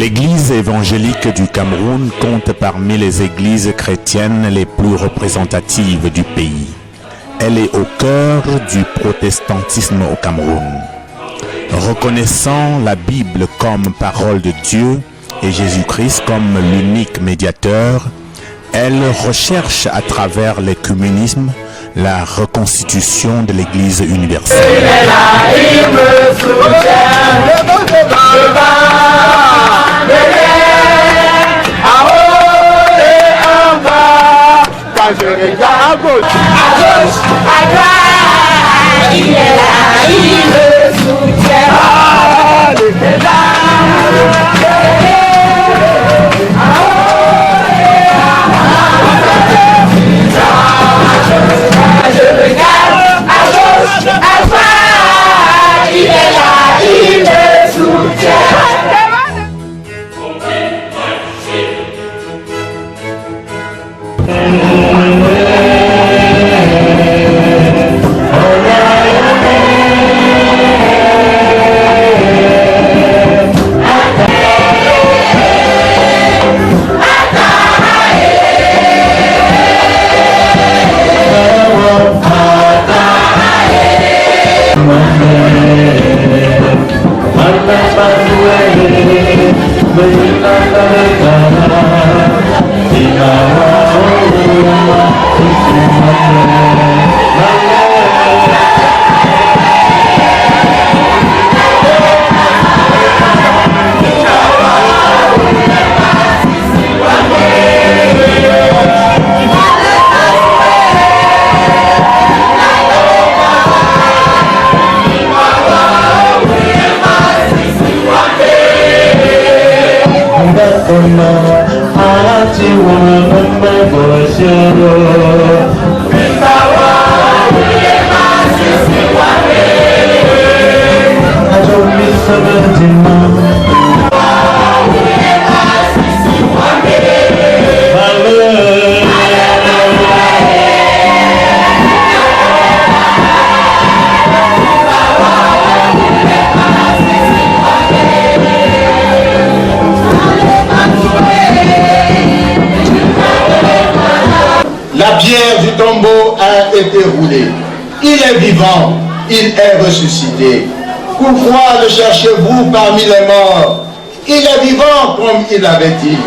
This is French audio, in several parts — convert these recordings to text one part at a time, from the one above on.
L'Église évangélique du Cameroun compte parmi les églises chrétiennes les plus représentatives du pays. Elle est au cœur du protestantisme au Cameroun. Reconnaissant la Bible comme parole de Dieu et Jésus-Christ comme l'unique médiateur, elle recherche à travers l'écuménisme la reconstitution de l'Église universelle. Je regarde à gauche, à droite, il est là, il me soutient. Il est là, je regarde à gauche, à droite, il est là, il me soutient. La pierre du tombeau a été roulée. Il est vivant, il est ressuscité. Pourquoi le cherchez-vous parmi les morts? Il est vivant comme il avait dit.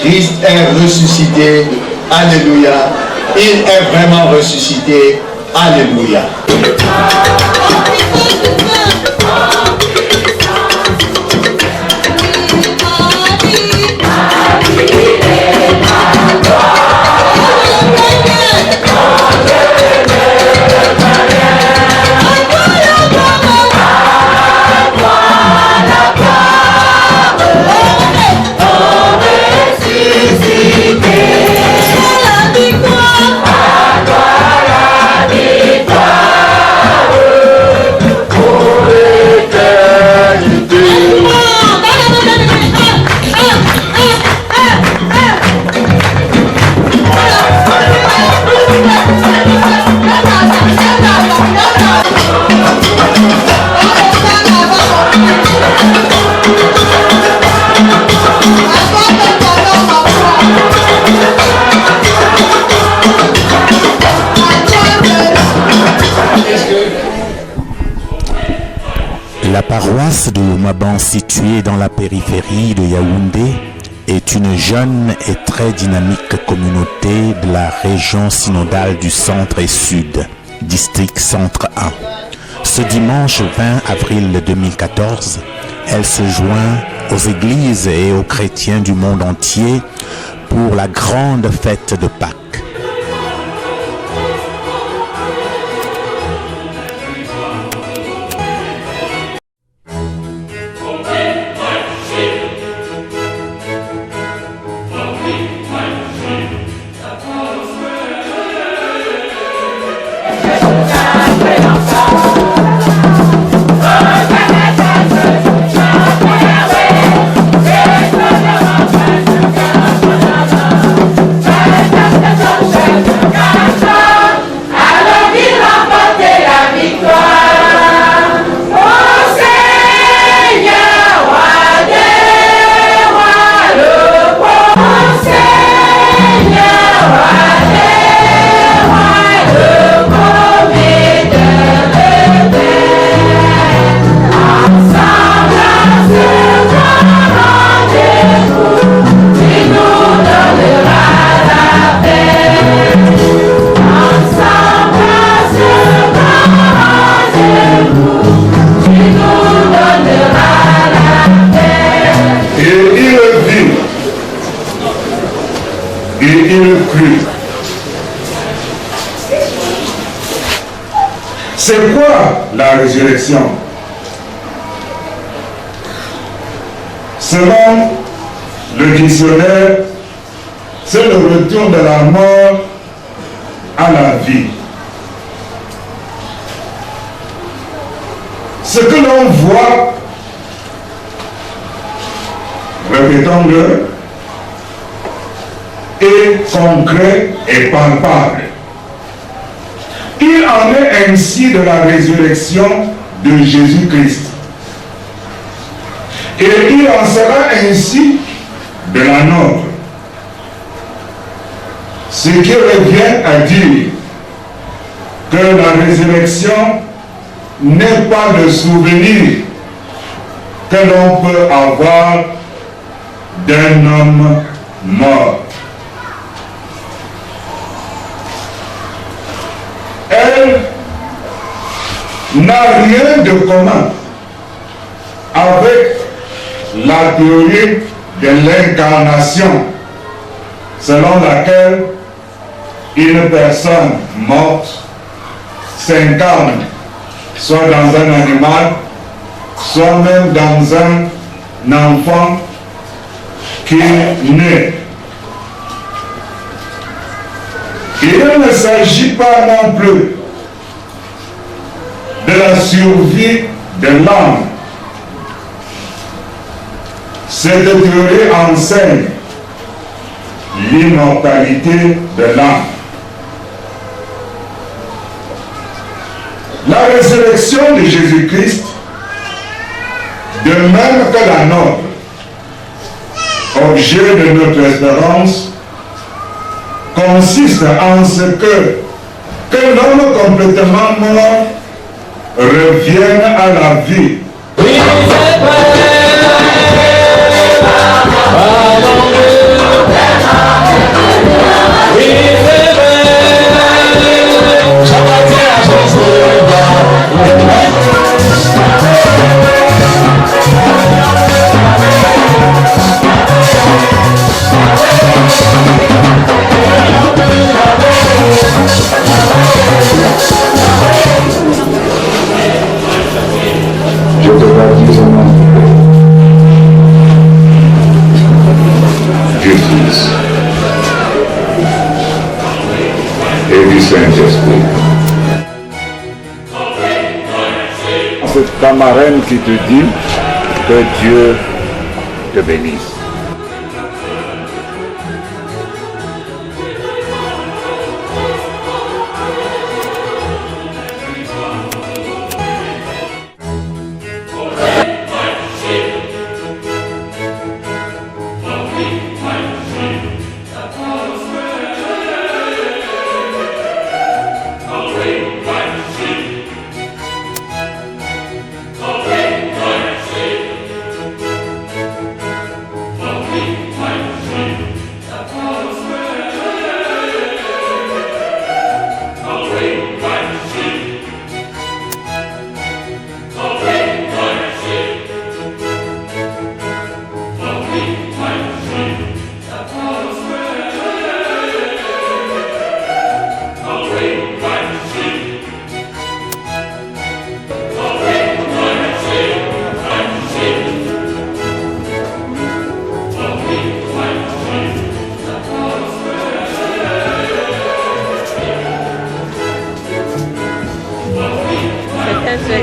Christ est ressuscité. Alléluia. Il est vraiment ressuscité. Alléluia. La paroisse de Oumaban, située dans la périphérie de Yaoundé, est une jeune et très dynamique communauté de la région synodale du Centre et Sud, district Centre 1. Ce dimanche 20 avril 2014, elle se joint aux églises et aux chrétiens du monde entier pour la grande fête de Pâques. Let's go. C'est quoi la résurrection? Selon le dictionnaire, c'est le retour de la mort à la vie. Ce que l'on voit, répétons-le, est concret et palpable. Il en est ainsi de la résurrection de Jésus-Christ. Et il en sera ainsi de la nôtre. Ce qui revient à dire que la résurrection n'est pas le souvenir que l'on peut avoir d'un homme mort. Elle n'a rien de commun avec la théorie de l'incarnation, selon laquelle une personne morte s'incarne soit dans un animal, soit même dans un enfant qui naît. Il ne s'agit pas non plus de la survie de l'âme. Cette théorie enseigne l'immortalité de l'âme. La résurrection de Jésus-Christ, de même que la nôtre, objet de notre espérance, consiste en ce que l'homme complètement mort revienne à la vie. Je te baptise au nom du Père, du Fils et du Saint-Esprit. C'est ta marraine qui te dit que Dieu te bénisse.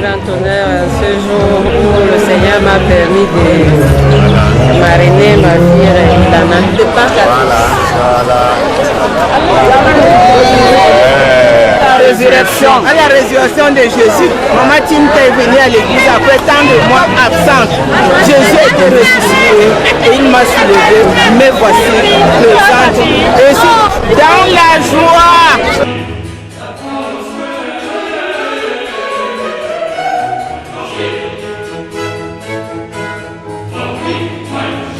Grand honneur ce jour où le Seigneur m'a permis de marrainer ma fille Ilana. De Pâques à la résurrection de Jésus, Maman Tinta est venue à l'église après tant de mois absente. Jésus était ressuscité et il m'a soulevé. Mais voici présente. Et c'est dans la joie.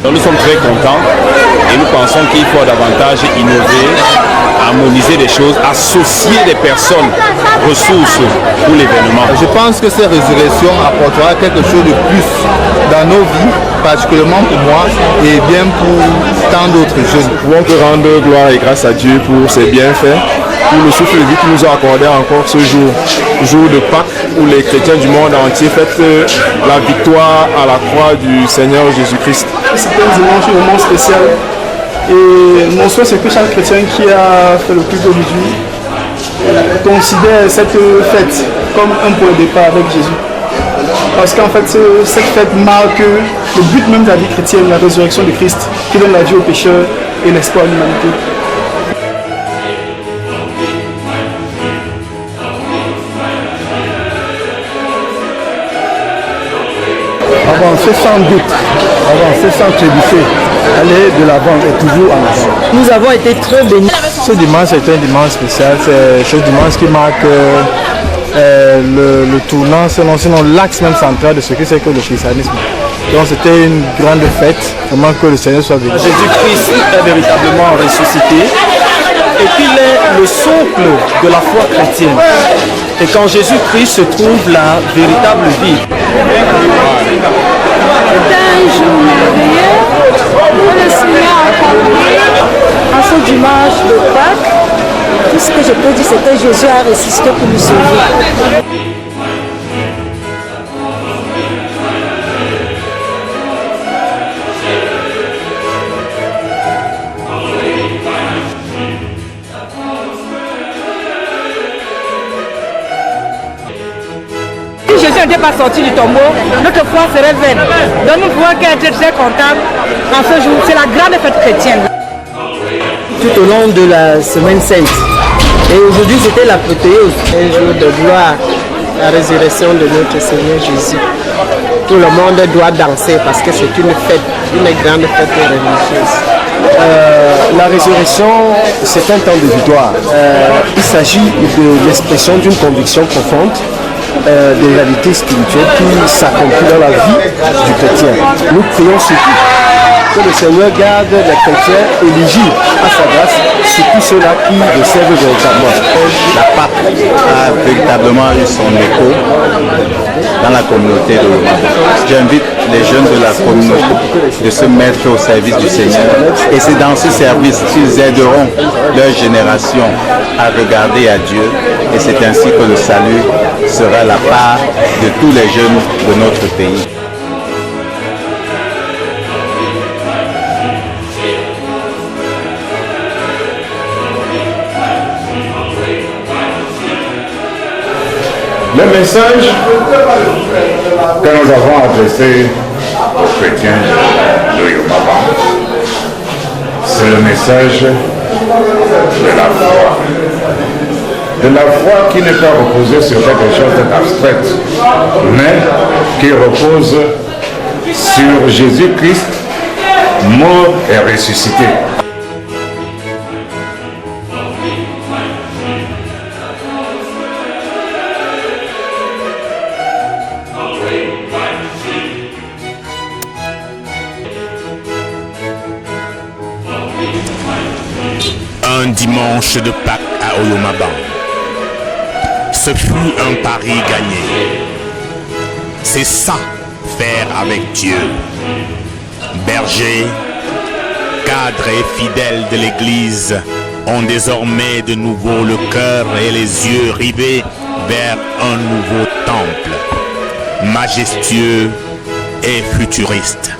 Donc nous sommes très contents et nous pensons qu'il faut davantage innover, harmoniser les choses, associer des personnes, ressources pour l'événement. Je pense que cette résurrection apportera quelque chose de plus dans nos vies, particulièrement pour moi et bien pour tant d'autres jeunes. Nous pouvons rendre gloire et grâce à Dieu pour ses bienfaits pour le souffle de vie qui nous a accordé encore ce jour de Pâques, où les chrétiens du monde entier fêtent la victoire à la croix du Seigneur Jésus-Christ. C'est un dimanche vraiment spécial. Et mon souhait, c'est que chaque chrétien qui a fait le culte aujourd'hui considère cette fête comme un point de départ avec Jésus. Parce qu'en fait, cette fête marque le but même de la vie chrétienne, la résurrection de Christ, qui donne la vie aux pécheurs et l'espoir à l'humanité. Avancer sans doute, avancer sans trébucher, aller de l'avant et toujours en avant. Nous avons été très bénis. Ce dimanche est un dimanche spécial, c'est ce dimanche qui marque le tournant, sinon l'axe même central de ce que c'est que le christianisme. Donc c'était une grande fête, vraiment que le Seigneur soit béni. Jésus-Christ est véritablement ressuscité et qu'il est le socle de la foi chrétienne. Et quand Jésus-Christ se trouve la véritable vie. C'est un jour merveilleux où le Seigneur a accompli en ce dimanche de Pâques. Tout ce que je peux dire, c'est que Jésus a ressuscité pour nous sauver. Si Jésus n'était pas sorti du tombeau, notre foi serait vaine. Donc nous pouvons être très contents en ce jour. C'est la grande fête chrétienne. Tout au long de la semaine sainte. Et aujourd'hui c'était l'apothéose, un jour de gloire, la résurrection de notre Seigneur Jésus. Tout le monde doit danser parce que c'est une fête, une grande fête religieuse. La résurrection, c'est un temps de victoire. Il s'agit de l'expression d'une conviction profonde des réalités spirituelles qui s'accomplissent dans la vie du chrétien. Nous prions surtout que le Seigneur garde les chrétiens éligibles à sa grâce, surtout ceux-là qui le servent véritablement. La Pâque a véritablement eu son écho dans la communauté de l'Oman. J'invite les jeunes de la communauté de se mettre au service du Seigneur. Et c'est dans ce service qu'ils aideront leur génération à regarder à Dieu. Et c'est ainsi que le salut sera la part de tous les jeunes de notre pays. Le message que nous avons adressé aux chrétiens de Yomaban, c'est le message de la foi. De la foi qui n'est pas reposée sur quelque chose d'abstrait, mais qui repose sur Jésus-Christ, mort et ressuscité. Un dimanche de Pâques à Oyomaba. Ce fut un pari gagné. C'est ça, faire avec Dieu. Bergers, cadres et fidèles de l'Église ont désormais de nouveau le cœur et les yeux rivés vers un nouveau temple, majestueux et futuriste.